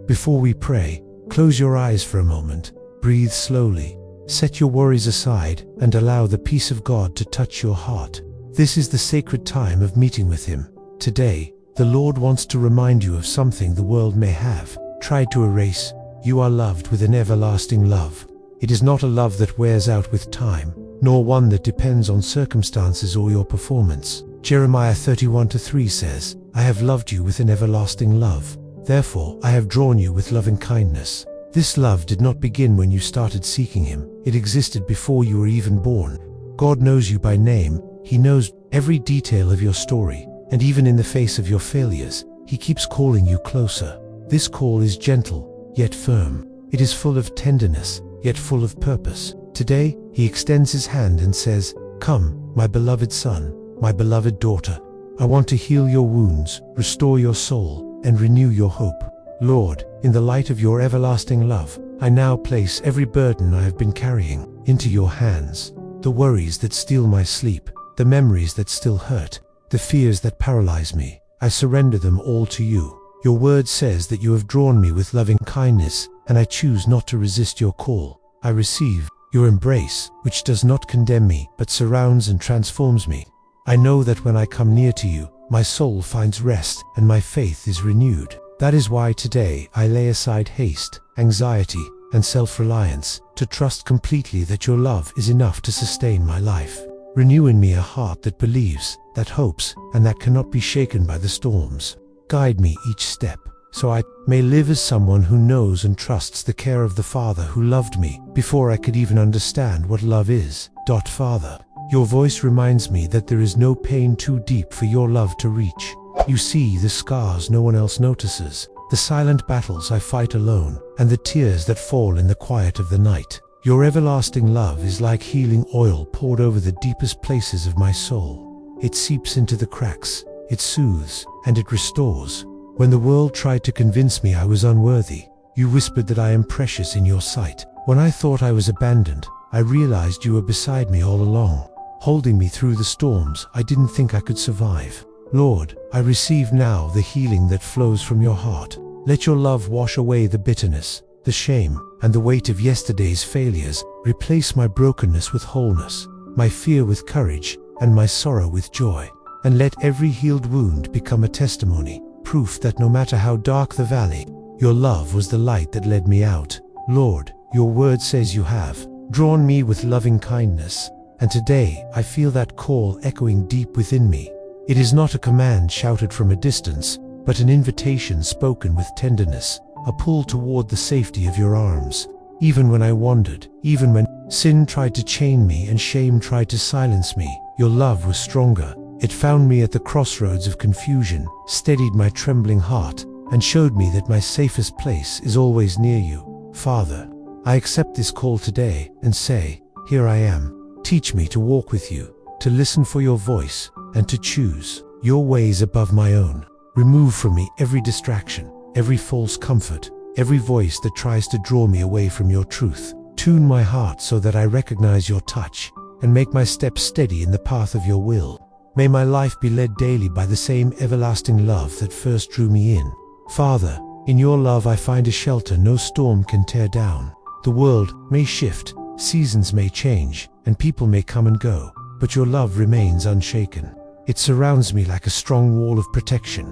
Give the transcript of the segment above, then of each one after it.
Before we pray, close your eyes for a moment, breathe slowly, set your worries aside, and allow the peace of God to touch your heart. This is the sacred time of meeting with Him. Today, the Lord wants to remind you of something the world may have tried to erase. You are loved with an everlasting love. It is not a love that wears out with time, nor one that depends on circumstances or your performance. Jeremiah 31:3 says, "I have loved you with an everlasting love. Therefore, I have drawn you with loving kindness." This love did not begin when you started seeking Him. It existed before you were even born. God knows you by name. He knows every detail of your story. And even in the face of your failures, He keeps calling you closer. This call is gentle, yet firm. It is full of tenderness, yet full of purpose. Today, He extends His hand and says, "Come, my beloved son, my beloved daughter. I want to heal your wounds, restore your soul, and renew your hope." Lord, in the light of your everlasting love, I now place every burden I have been carrying into your hands. The worries that steal my sleep, the memories that still hurt, the fears that paralyze me, I surrender them all to you. Your word says that you have drawn me with loving kindness, and I choose not to resist your call. I receive your embrace, which does not condemn me, but surrounds and transforms me. I know that when I come near to you, my soul finds rest and my faith is renewed. That is why today I lay aside haste, anxiety, and self-reliance, to trust completely that your love is enough to sustain my life. Renew in me a heart that believes, that hopes, and that cannot be shaken by the storms. Guide me each step, so I may live as someone who knows and trusts the care of the Father who loved me before I could even understand what love is. Father, your voice reminds me that there is no pain too deep for your love to reach. You see the scars no one else notices, the silent battles I fight alone, and the tears that fall in the quiet of the night. Your everlasting love is like healing oil poured over the deepest places of my soul. It seeps into the cracks, it soothes, and it restores. When the world tried to convince me I was unworthy, you whispered that I am precious in your sight. When I thought I was abandoned, I realized you were beside me all along, holding me through the storms I didn't think I could survive. Lord, I receive now the healing that flows from your heart. Let your love wash away the bitterness, the shame, and the weight of yesterday's failures. Replace my brokenness with wholeness, my fear with courage, and my sorrow with joy. And let every healed wound become a testimony, proof that no matter how dark the valley, your love was the light that led me out. Lord, your word says you have drawn me with loving kindness, and today I feel that call echoing deep within me. It is not a command shouted from a distance, but an invitation spoken with tenderness, a pull toward the safety of your arms. Even when I wandered, even when sin tried to chain me and shame tried to silence me, your love was stronger. It found me at the crossroads of confusion, steadied my trembling heart, and showed me that my safest place is always near you. Father, I accept this call today and say, here I am. Teach me to walk with you, to listen for your voice, and to choose your ways above my own. Remove from me every distraction, every false comfort, every voice that tries to draw me away from your truth. Tune my heart so that I recognize your touch, and make my steps steady in the path of your will. May my life be led daily by the same everlasting love that first drew me in. Father, in your love I find a shelter no storm can tear down. The world may shift, seasons may change, and people may come and go, but your love remains unshaken. It surrounds me like a strong wall of protection,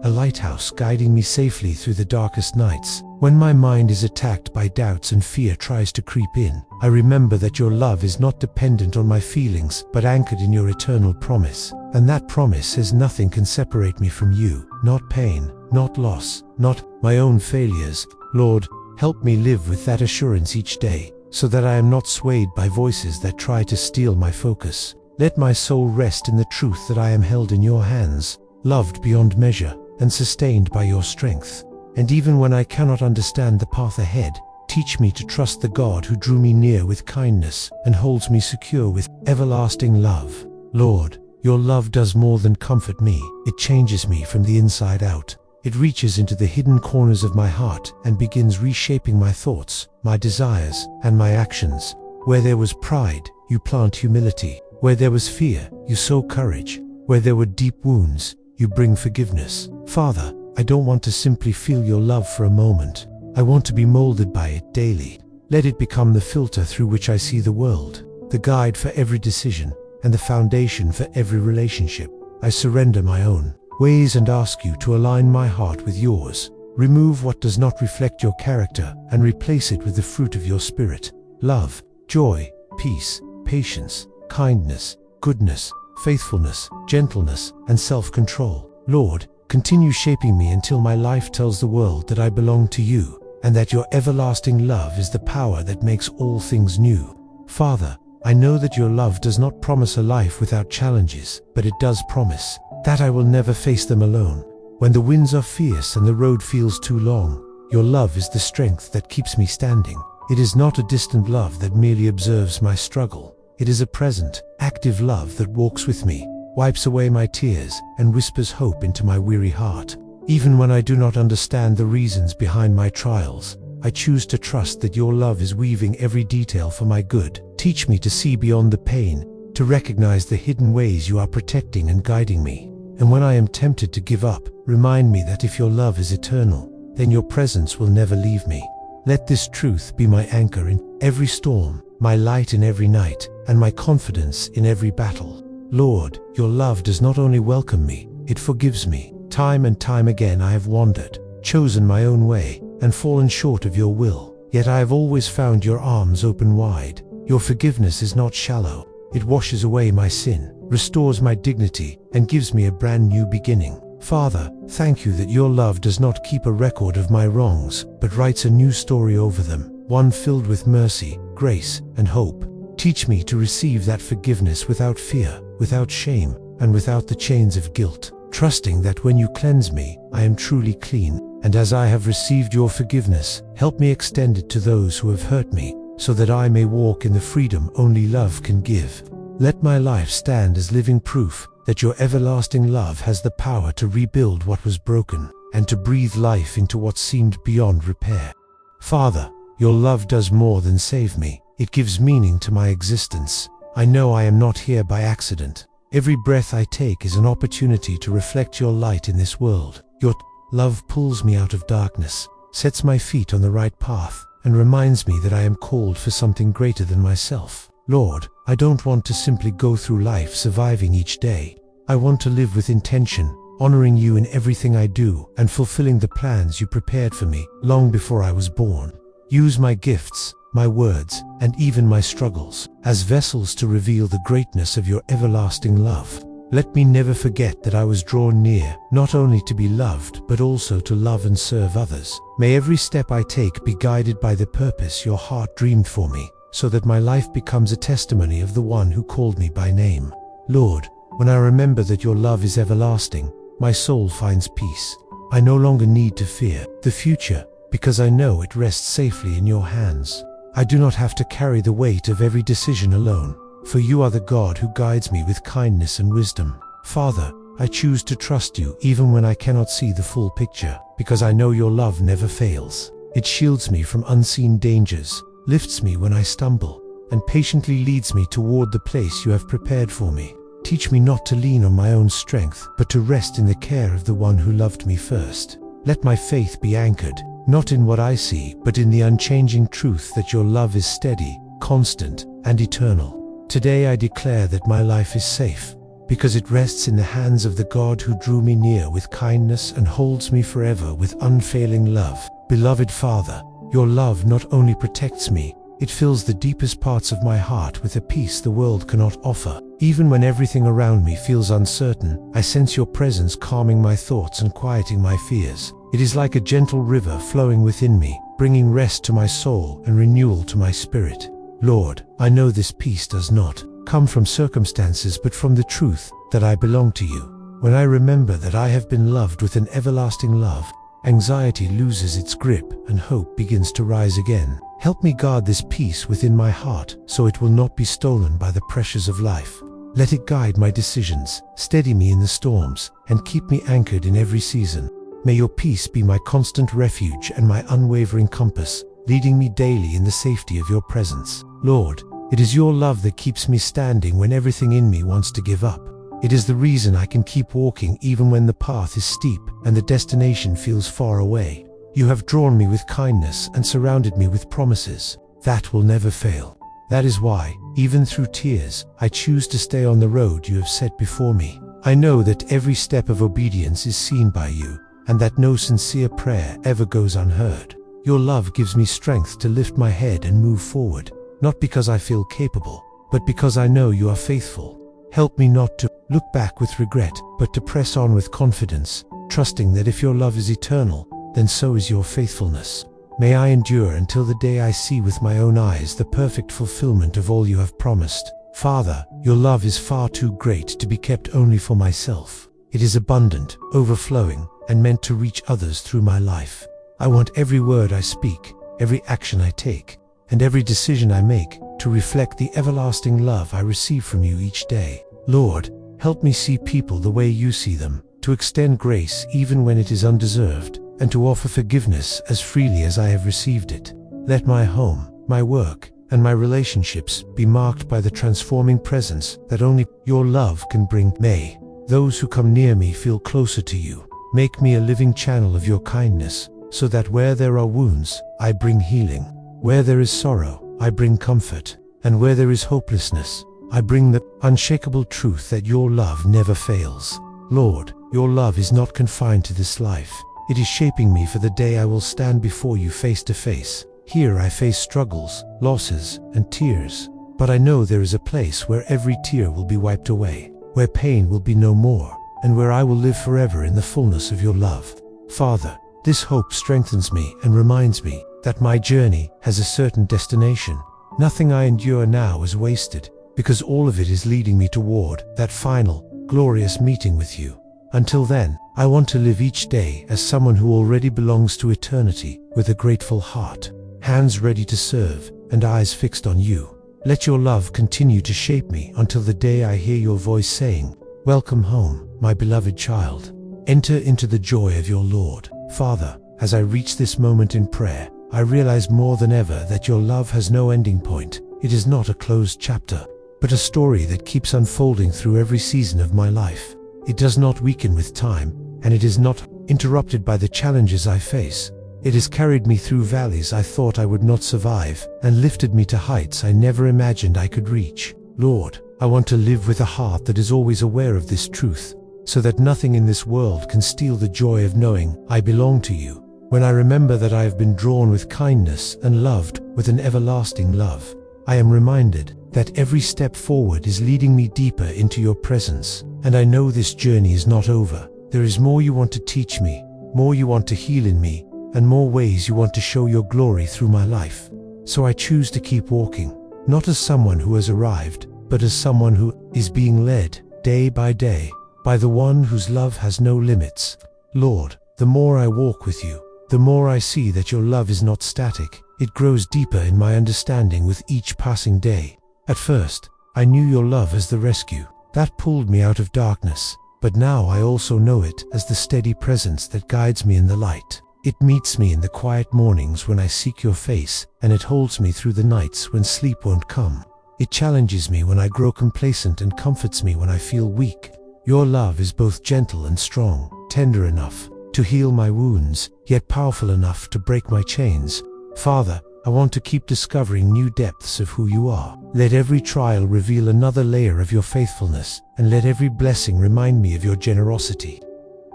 a lighthouse guiding me safely through the darkest nights. When my mind is attacked by doubts and fear tries to creep in, I remember that your love is not dependent on my feelings, but anchored in your eternal promise. And that promise says nothing can separate me from you, not pain, not loss, not my own failures. Lord, help me live with that assurance each day, so that I am not swayed by voices that try to steal my focus. Let my soul rest in the truth that I am held in your hands, loved beyond measure, and sustained by your strength. And even when I cannot understand the path ahead, teach me to trust the God who drew me near with kindness and holds me secure with everlasting love. Lord, your love does more than comfort me. It changes me from the inside out. It reaches into the hidden corners of my heart and begins reshaping my thoughts, my desires, and my actions. Where there was pride, you plant humility. Where there was fear, you sow courage. Where there were deep wounds, you bring forgiveness. Father, I don't want to simply feel your love for a moment. I want to be molded by it daily. Let it become the filter through which I see the world, the guide for every decision, and the foundation for every relationship. I surrender my own ways and ask you to align my heart with yours. Remove what does not reflect your character and replace it with the fruit of your Spirit: love, joy, peace, patience, kindness, goodness, faithfulness, gentleness, and self-control. Lord, continue shaping me until my life tells the world that I belong to you, and that your everlasting love is the power that makes all things new. Father, I know that your love does not promise a life without challenges, but it does promise that I will never face them alone. When the winds are fierce and the road feels too long, your love is the strength that keeps me standing. It is not a distant love that merely observes my struggle. It is a present, active love that walks with me, wipes away my tears, and whispers hope into my weary heart. Even when I do not understand the reasons behind my trials, I choose to trust that your love is weaving every detail for my good. Teach me to see beyond the pain, to recognize the hidden ways you are protecting and guiding me. And when I am tempted to give up, remind me that if your love is eternal, then your presence will never leave me. Let this truth be my anchor in every storm, my light in every night, and my confidence in every battle. Lord, your love does not only welcome me, it forgives me. Time and time again I have wandered, chosen my own way, and fallen short of your will. Yet I have always found your arms open wide. Your forgiveness is not shallow. It washes away my sin, restores my dignity, and gives me a brand new beginning. Father, thank you that your love does not keep a record of my wrongs, but writes a new story over them, one filled with mercy, grace, and hope. Teach me to receive that forgiveness without fear, without shame, and without the chains of guilt, trusting that when you cleanse me, I am truly clean. And as I have received your forgiveness, help me extend it to those who have hurt me, so that I may walk in the freedom only love can give. Let my life stand as living proof that your everlasting love has the power to rebuild what was broken, and to breathe life into what seemed beyond repair. Father, your love does more than save me. It gives meaning to my existence. I know I am not here by accident. Every breath I take is an opportunity to reflect your light in this world. Your love pulls me out of darkness, sets my feet on the right path, and reminds me that I am called for something greater than myself. Lord, I don't want to simply go through life surviving each day. I want to live with intention, honoring you in everything I do, and fulfilling the plans you prepared for me long before I was born. Use my gifts, my words, and even my struggles as vessels to reveal the greatness of your everlasting love. Let me never forget that I was drawn near, not only to be loved, but also to love and serve others. May every step I take be guided by the purpose your heart dreamed for me, so that my life becomes a testimony of the one who called me by name. Lord, when I remember that your love is everlasting, my soul finds peace. I no longer need to fear the future, because I know it rests safely in your hands. I do not have to carry the weight of every decision alone, for you are the God who guides me with kindness and wisdom. Father, I choose to trust you even when I cannot see the full picture, because I know your love never fails. It shields me from unseen dangers, lifts me when I stumble, and patiently leads me toward the place you have prepared for me. Teach me not to lean on my own strength, but to rest in the care of the one who loved me first. Let my faith be anchored, not in what I see, but in the unchanging truth that your love is steady, constant, and eternal. Today I declare that my life is safe, because it rests in the hands of the God who drew me near with kindness and holds me forever with unfailing love. Beloved Father, your love not only protects me, it fills the deepest parts of my heart with a peace the world cannot offer. Even when everything around me feels uncertain, I sense your presence calming my thoughts and quieting my fears. It is like a gentle river flowing within me, bringing rest to my soul and renewal to my spirit. Lord, I know this peace does not come from circumstances but from the truth that I belong to you. When I remember that I have been loved with an everlasting love, anxiety loses its grip and hope begins to rise again. Help me guard this peace within my heart so it will not be stolen by the pressures of life. Let it guide my decisions, steady me in the storms, and keep me anchored in every season. May your peace be my constant refuge and my unwavering compass, leading me daily in the safety of your presence. Lord, it is your love that keeps me standing when everything in me wants to give up. It is the reason I can keep walking even when the path is steep and the destination feels far away. You have drawn me with kindness and surrounded me with promises that will never fail. That is why, even through tears, I choose to stay on the road you have set before me. I know that every step of obedience is seen by you, and that no sincere prayer ever goes unheard. Your love gives me strength to lift my head and move forward, not because I feel capable, but because I know you are faithful. Help me not to look back with regret, but to press on with confidence, trusting that if your love is eternal, then so is your faithfulness. May I endure until the day I see with my own eyes the perfect fulfillment of all you have promised. Father, your love is far too great to be kept only for myself. It is abundant, overflowing, and meant to reach others through my life. I want every word I speak, every action I take, and every decision I make to reflect the everlasting love I receive from you each day. Lord, help me see people the way you see them, to extend grace even when it is undeserved, and to offer forgiveness as freely as I have received it. Let my home, my work, and my relationships be marked by the transforming presence that only your love can bring. May those who come near me feel closer to you. Make me a living channel of your kindness, so that where there are wounds, I bring healing. Where there is sorrow, I bring comfort. And where there is hopelessness, I bring the unshakable truth that your love never fails. Lord, your love is not confined to this life. It is shaping me for the day I will stand before you face to face. Here I face struggles, losses, and tears, but I know there is a place where every tear will be wiped away, where pain will be no more, and where I will live forever in the fullness of your love. Father, this hope strengthens me and reminds me that my journey has a certain destination. Nothing I endure now is wasted, because all of it is leading me toward that final, glorious meeting with you. Until then, I want to live each day as someone who already belongs to eternity, with a grateful heart, hands ready to serve, and eyes fixed on you. Let your love continue to shape me until the day I hear your voice saying, "Welcome home, my beloved child. Enter into the joy of your Lord." Father, as I reach this moment in prayer, I realize more than ever that your love has no ending point. It is not a closed chapter, but a story that keeps unfolding through every season of my life. It does not weaken with time, and it is not interrupted by the challenges I face. It has carried me through valleys I thought I would not survive, and lifted me to heights I never imagined I could reach. Lord, I want to live with a heart that is always aware of this truth, so that nothing in this world can steal the joy of knowing I belong to you. When I remember that I have been drawn with kindness and loved with an everlasting love, I am reminded that every step forward is leading me deeper into your presence, and I know this journey is not over. There is more you want to teach me, more you want to heal in me, and more ways you want to show your glory through my life. So I choose to keep walking, not as someone who has arrived, but as someone who is being led, day by day, by the one whose love has no limits. Lord, the more I walk with you, the more I see that your love is not static. It grows deeper in my understanding with each passing day. At first, I knew your love as the rescue that pulled me out of darkness, but now I also know it as the steady presence that guides me in the light. It meets me in the quiet mornings when I seek your face, and it holds me through the nights when sleep won't come. It challenges me when I grow complacent and comforts me when I feel weak. Your love is both gentle and strong, tender enough to heal my wounds, yet powerful enough to break my chains. Father, I want to keep discovering new depths of who you are. Let every trial reveal another layer of your faithfulness, and let every blessing remind me of your generosity.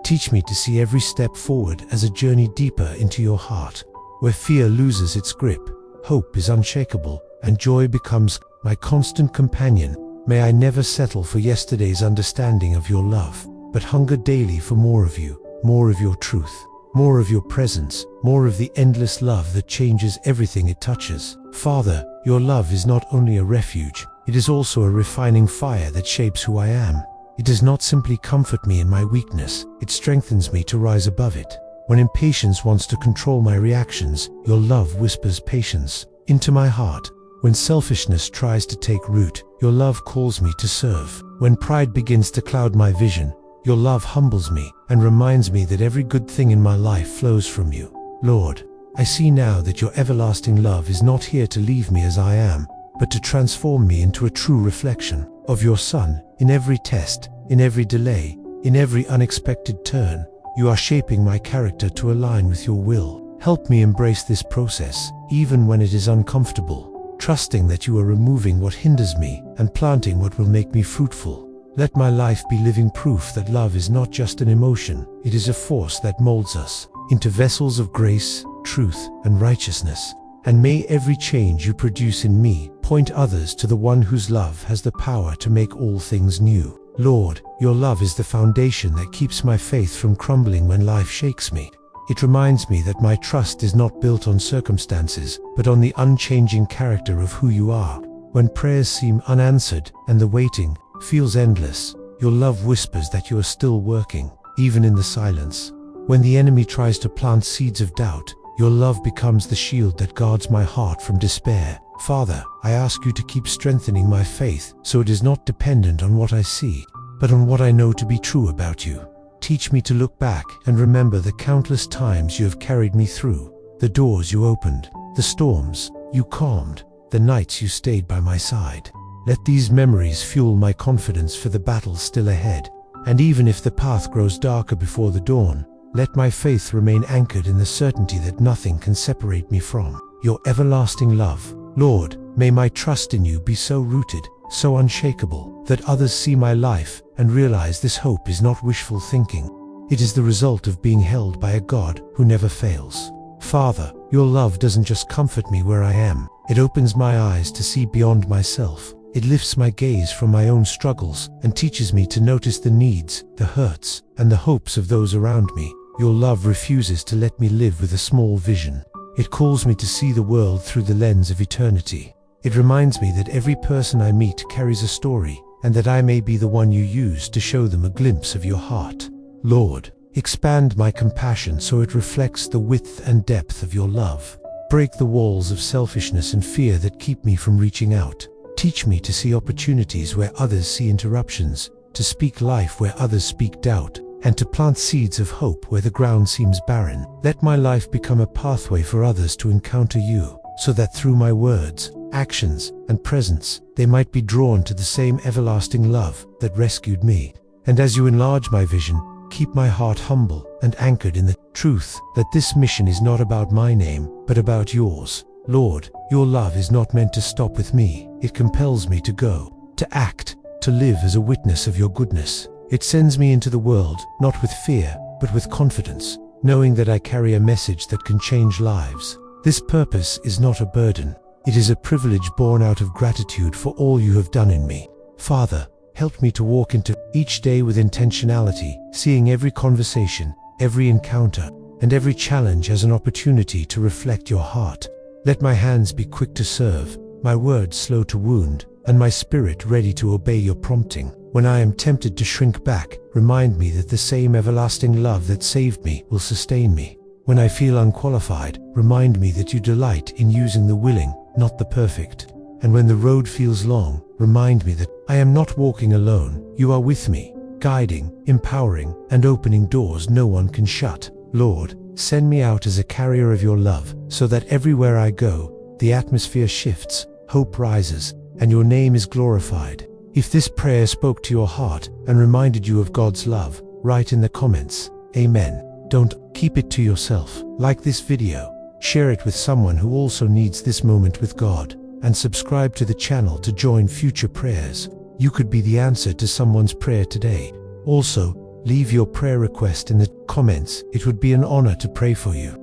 Teach me to see every step forward as a journey deeper into your heart, where fear loses its grip, hope is unshakable, and joy becomes my constant companion. May I never settle for yesterday's understanding of your love, but hunger daily for more of you, more of your truth, more of your presence, more of the endless love that changes everything it touches. Father, your love is not only a refuge, it is also a refining fire that shapes who I am. It does not simply comfort me in my weakness, it strengthens me to rise above it. When impatience wants to control my reactions, your love whispers patience into my heart. When selfishness tries to take root, your love calls me to serve. When pride begins to cloud my vision, your love humbles me and reminds me that every good thing in my life flows from you. Lord, I see now that your everlasting love is not here to leave me as I am, but to transform me into a true reflection of your Son. In every test, In every delay, in every unexpected turn, you are shaping my character to align with your will. Help me embrace this process, even when it is uncomfortable, trusting that you are removing what hinders me and planting what will make me fruitful. Let my life be living proof that love is not just an emotion, it is a force that molds us into vessels of grace, truth, and righteousness. And may every change you produce in me point others to the one whose love has the power to make all things new. Lord, your love is the foundation that keeps my faith from crumbling when life shakes me. It reminds me that my trust is not built on circumstances, but on the unchanging character of who you are. When prayers seem unanswered and the waiting feels endless, your love whispers that you are still working, even in the silence. When the enemy tries to plant seeds of doubt, your love becomes the shield that guards my heart from despair. Father, I ask you to keep strengthening my faith so it is not dependent on what I see, but on what I know to be true about you. Teach me to look back and remember the countless times you have carried me through, the doors you opened, the storms you calmed, the nights you stayed by my side. Let these memories fuel my confidence for the battle still ahead. And even if the path grows darker before the dawn, let my faith remain anchored in the certainty that nothing can separate me from your everlasting love. Lord, may my trust in you be so rooted, so unshakable, that others see my life and realize this hope is not wishful thinking. It is the result of being held by a God who never fails. Father, your love doesn't just comfort me where I am, it opens my eyes to see beyond myself. It lifts my gaze from my own struggles and teaches me to notice the needs, the hurts, and the hopes of those around me. Your love refuses to let me live with a small vision. It calls me to see the world through the lens of eternity. It reminds me that every person I meet carries a story, and that I may be the one you use to show them a glimpse of your heart. Lord, expand my compassion so it reflects the width and depth of your love. Break the walls of selfishness and fear that keep me from reaching out. Teach me to see opportunities where others see interruptions, to speak life where others speak doubt, and to plant seeds of hope where the ground seems barren. Let my life become a pathway for others to encounter you, so that through my words, actions, and presence, they might be drawn to the same everlasting love that rescued me. And as you enlarge my vision, keep my heart humble and anchored in the truth that this mission is not about my name, but about yours. Lord, your love is not meant to stop with me. It compels me to go, to act, to live as a witness of your goodness. It sends me into the world, not with fear, but with confidence, knowing that I carry a message that can change lives. This purpose is not a burden. It is a privilege born out of gratitude for all you have done in me. Father, help me to walk into each day with intentionality, seeing every conversation, every encounter, and every challenge as an opportunity to reflect your heart. Let my hands be quick to serve, my words slow to wound, and my spirit ready to obey your prompting. When I am tempted to shrink back, remind me that the same everlasting love that saved me will sustain me. When I feel unqualified, remind me that you delight in using the willing, not the perfect. And when the road feels long, remind me that I am not walking alone. You are with me, guiding, empowering, and opening doors no one can shut. Lord, send me out as a carrier of your love, so that everywhere I go, the atmosphere shifts, hope rises, and your name is glorified. If this prayer spoke to your heart and reminded you of God's love, write in the comments, Amen. Don't keep it to yourself. Like this video, share it with someone who also needs this moment with God, and subscribe to the channel to join future prayers. You could be the answer to someone's prayer today. Also, leave your prayer request in the comments. It would be an honor to pray for you.